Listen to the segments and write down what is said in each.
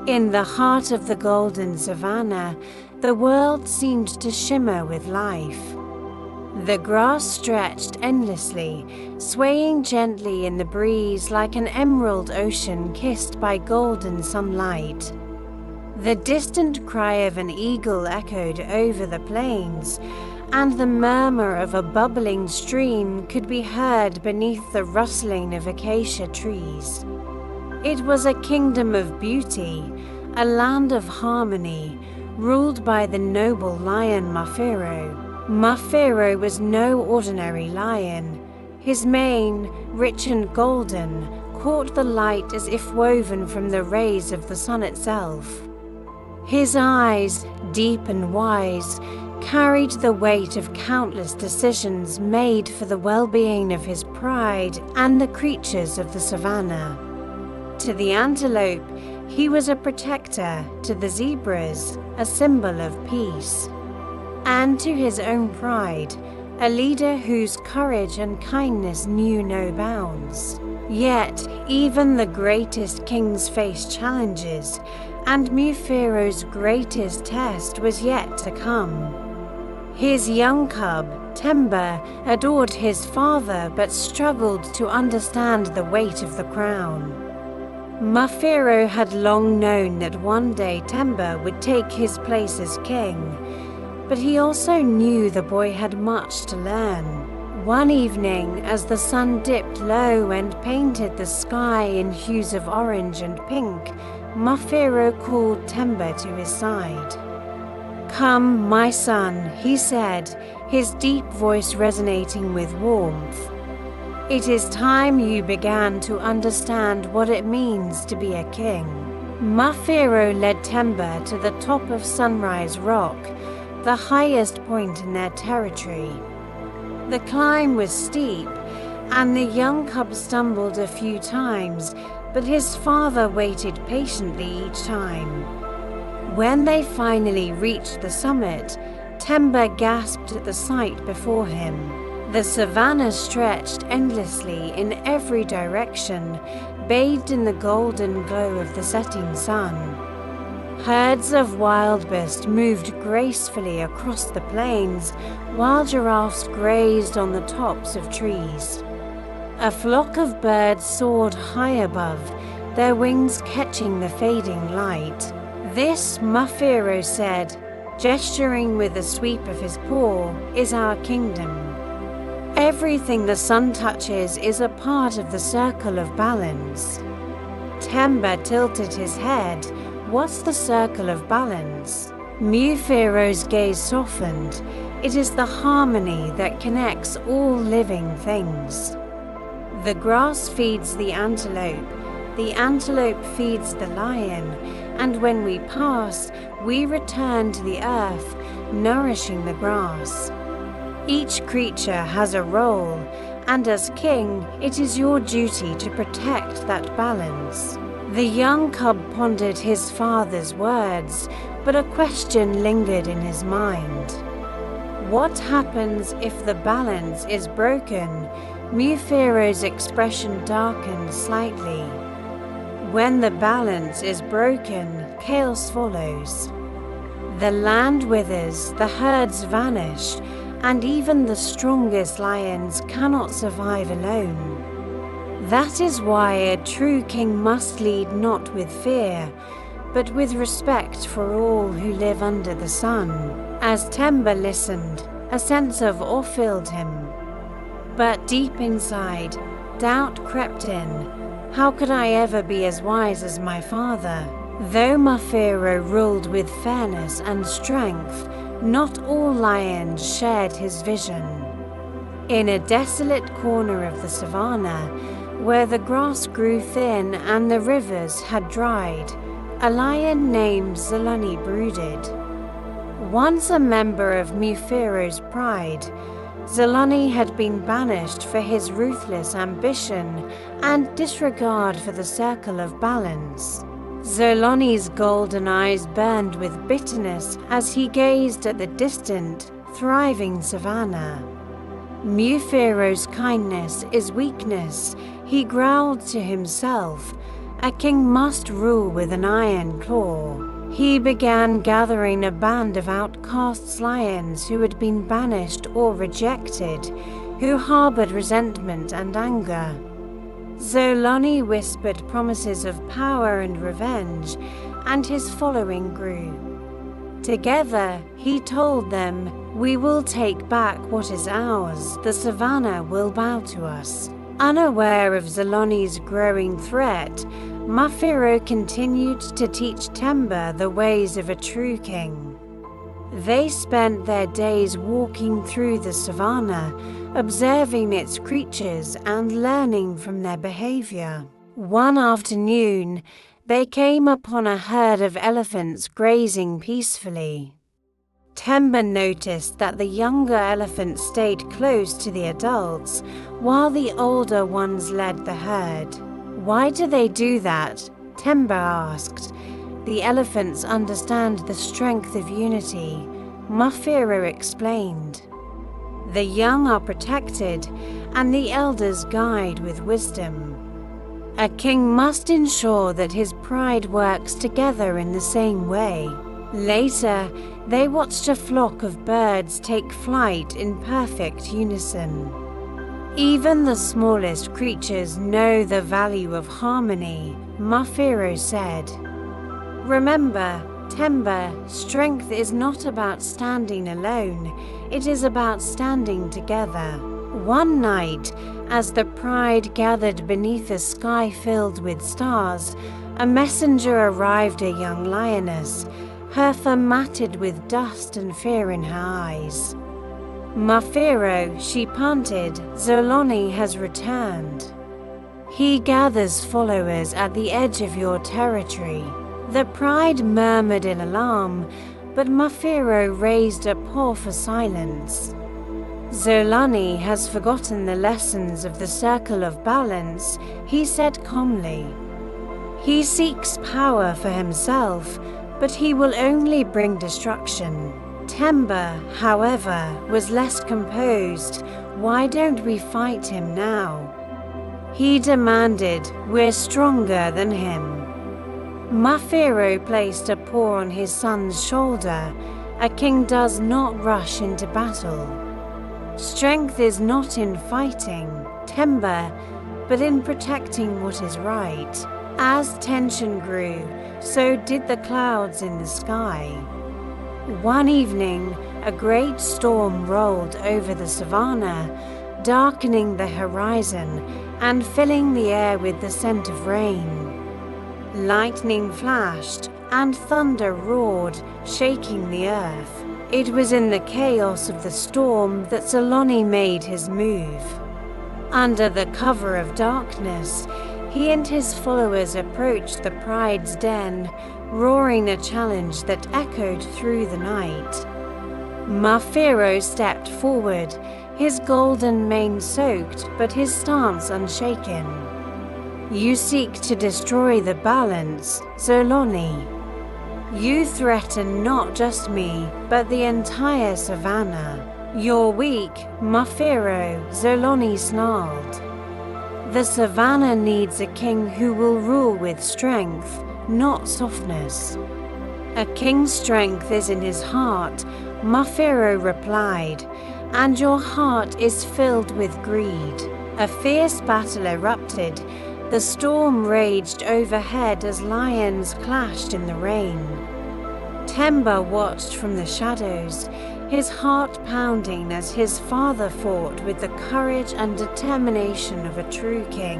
In the heart of the Golden Savannah, the world seemed to shimmer with life. The grass stretched endlessly, swaying gently in the breeze like an emerald ocean kissed by golden sunlight. The distant cry of an eagle echoed over the plains, and the murmur of a bubbling stream could be heard beneath the rustling of acacia trees. It was a kingdom of beauty, a land of harmony, ruled by the noble lion Mufiro. Mufiro was no ordinary lion. His mane, rich and golden, caught the light as if woven from the rays of the sun itself. His eyes, deep and wise, carried the weight of countless decisions made for the well-being of his pride and the creatures of the savannah. To the antelope, he was a protector; to the zebras, a symbol of peace; and to his own pride, a leader whose courage and kindness knew no bounds. Yet, even the greatest kings face challenges, and Mufiro's greatest test was yet to come. His young cub, Temba, adored his father but struggled to understand the weight of the crown. Mufiro had long known that one day Temba would take his place as king, but he also knew the boy had much to learn. One evening, as the sun dipped low and painted the sky in hues of orange and pink, Mufiro called Temba to his side. "Come, my son," he said, his deep voice resonating with warmth. "It is time you began to understand what it means to be a king." Mufiro led Temba to the top of Sunrise Rock, the highest point in their territory. The climb was steep, and the young cub stumbled a few times, but his father waited patiently each time. When they finally reached the summit, Temba gasped at the sight before him. The savannah stretched endlessly in every direction, bathed in the golden glow of the setting sun. Herds of wildebeest moved gracefully across the plains, while giraffes grazed on the tops of trees. A flock of birds soared high above, their wings catching the fading light. "This," Mufiro said, gesturing with a sweep of his paw, "is our kingdom. Everything the sun touches is a part of the circle of balance." Temba tilted his head. "What's the circle of balance?" Mufiro's gaze softened. "It is the harmony that connects all living things. The grass feeds the antelope feeds the lion, and when we pass, we return to the earth, nourishing the grass. Each creature has a role, and as king, it is your duty to protect that balance." The young cub pondered his father's words, but a question lingered in his mind. What happens if the balance is broken? Mufiro's expression darkened slightly. When the balance is broken, chaos follows. The land withers, the herds vanish, and even the strongest lions cannot survive alone. That is why a true king must lead not with fear, but with respect for all who live under the sun. As Temba listened, a sense of awe filled him. But deep inside, doubt crept in. How could I ever be as wise as my father? Though Mufiro ruled with fairness and strength, not all lions shared his vision. In a desolate corner of the savannah, where the grass grew thin and the rivers had dried, a lion named Zelani brooded. Once a member of Mufiro's pride, Zelani had been banished for his ruthless ambition and disregard for the circle of balance. Zelani's golden eyes burned with bitterness as he gazed at the distant, thriving savannah. "Mufiro's kindness is weakness," he growled to himself, A king must rule with an iron claw. He began gathering a band of outcast lions who had been banished or rejected, who harbored resentment and anger. Zoloni whispered promises of power and revenge, and his following grew. Together, he told them, "We will take back what is ours. The savannah will bow to us." Unaware of Zoloni's growing threat, Mufiro continued to teach Temba the ways of a true king. They spent their days walking through the savannah, observing its creatures and learning from their behavior. One afternoon, they came upon a herd of elephants grazing peacefully. Temba noticed that the younger elephants stayed close to the adults, while the older ones led the herd. "Why do they do that?" Temba asked. "The elephants understand the strength of unity," Mufiro explained. "The young are protected, and the elders guide with wisdom. A king must ensure that his pride works together in the same way." Later, they watched a flock of birds take flight in perfect unison. "Even the smallest creatures know the value of harmony," Mufiro said. "Remember, Temba, strength is not about standing alone, it is about standing together." One night, as the pride gathered beneath a sky filled with stars, a messenger arrived, a young lioness, her fur matted with dust and fear in her eyes. "Mufiro," she panted, "Zoloni has returned. He gathers followers at the edge of your territory." The pride murmured in alarm, but Mufiro raised a paw for silence. "Zoloni has forgotten the lessons of the circle of balance," he said calmly. "He seeks power for himself, but he will only bring destruction." Temba, however, was less composed. "Why don't we fight him now?" he demanded. "We're stronger than him." Mufiro placed a paw on his son's shoulder. A king does not rush into battle. Strength is not in fighting, Temba, but in protecting what is right. As tension grew, so did the clouds in the sky. One evening, a great storm rolled over the savannah, darkening the horizon and filling the air with the scent of rain. Lightning flashed and thunder roared, shaking the earth. It was in the chaos of the storm that Zoloni made his move. Under the cover of darkness, he and his followers approached the pride's den, roaring a challenge that echoed through the night. Mufiro stepped forward, his golden mane soaked but his stance unshaken. "You seek to destroy the balance, Zoloni. You threaten not just me, but the entire savannah. You're weak, Mufiro," Zoloni snarled. "The savannah needs a king who will rule with strength, not softness." "A king's strength is in his heart," Mufiro replied, "and your heart is filled with greed." A fierce battle erupted. The storm raged overhead as lions clashed in the rain. Temba watched from the shadows, his heart pounding as his father fought with the courage and determination of a true king.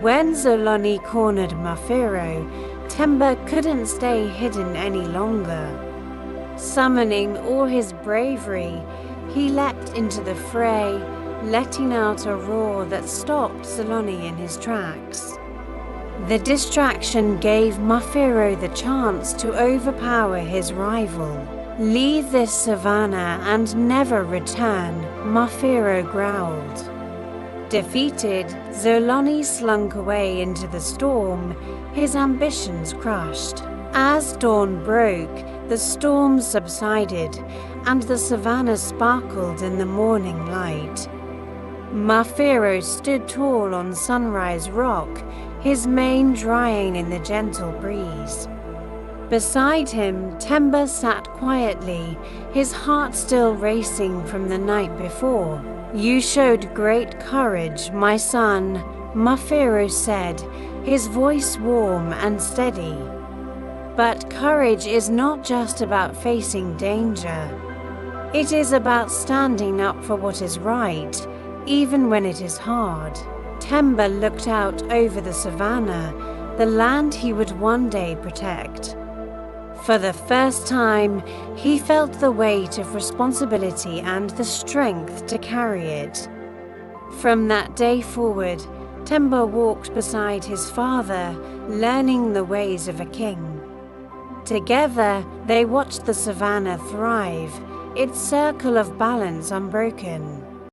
When Zoloni cornered Mufiro, Temba couldn't stay hidden any longer. Summoning all his bravery, he leapt into the fray, letting out a roar that stopped Zoloni in his tracks. The distraction gave Mufiro the chance to overpower his rival. "Leave this savannah and never return," Mufiro growled. Defeated, Zoloni slunk away into the storm, his ambitions crushed. As dawn broke, the storm subsided, and the savannah sparkled in the morning light. Mufiro stood tall on Sunrise Rock, his mane drying in the gentle breeze. Beside him, Temba sat quietly, his heart still racing from the night before. "You showed great courage, my son," Mufiro said, his voice warm and steady. "But courage is not just about facing danger. It is about standing up for what is right, even when it is hard." Temba looked out over the savannah, the land he would one day protect. For the first time, he felt the weight of responsibility and the strength to carry it. From that day forward, Temba walked beside his father, learning the ways of a king. Together, they watched the savannah thrive, its circle of balance unbroken.